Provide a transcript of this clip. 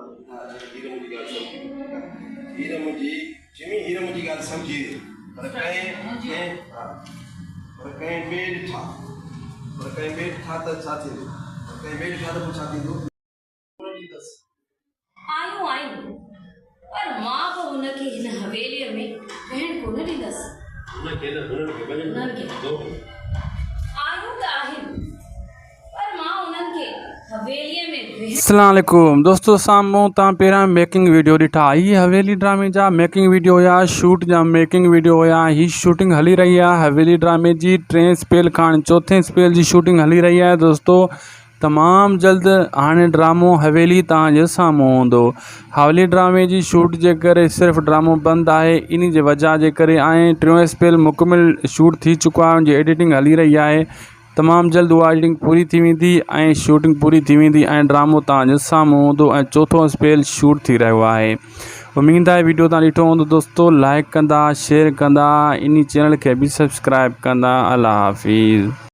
हीर मुंहिंजी ॻाल्हि सम्झी हीर मुंहिंजी जिमी हीर मुंहिंजी ॻाल्हि सम्झी पर कंहिं ॿिए ॾिठा त छा थींदो कंहिं ॿिए ॾिठा त पोइ छा थींदो आयूं आयूं पर मां बि हुनखे हिन हवेलीअ में रहण कोन ॾींदसि। आयूं त आहिनि पर मां उन्हनि खे हवेलीअ में अस्सलाम वालेकुम दोस्तों, साम्हूं तव्हां पहिरियां मेकिंग वीडियो ॾिठा। हीअ हवेली ड्रामे जा मेकिंग वीडियो हुया, शूट जा मेकिंग वीडियो हुया। ही शूटिंग हली रही आहे हवेली ड्रामे जी 3 स्पेल खां 4थे स्पेल जी शूटिंग हली रही आहे दोस्तों। तमामु जल्द हाणे ड्रामो हवेली तव्हांजे साम्हूं हूंदो। हवेली ड्रामे जी शूट जे करे सिर्फ़ु ड्रामो बंदि आहे, इन जे वजह जे करे ऐं 3 स्पेल मुकमिल शूट थी चुको आहे, उनजी एडिटिंग हली रही आहे। तमामु जल्द उहा एडिटिंग पूरी थी वेंदी ऐं शूटिंग पूरी थी वेंदी ऐं ड्रामो तव्हांजे साम्हूं हूंदो ऐं 4थो स्पेल शूट थी रहियो आहे। उम्मीद आहे वीडियो तव्हां ॾिठो हूंदो दोस्तों। लाइक कंदा, शेयर कंदा, इन चैनल खे बि सब्सक्राइब कंदा। अल्लाह हाफ़िज़।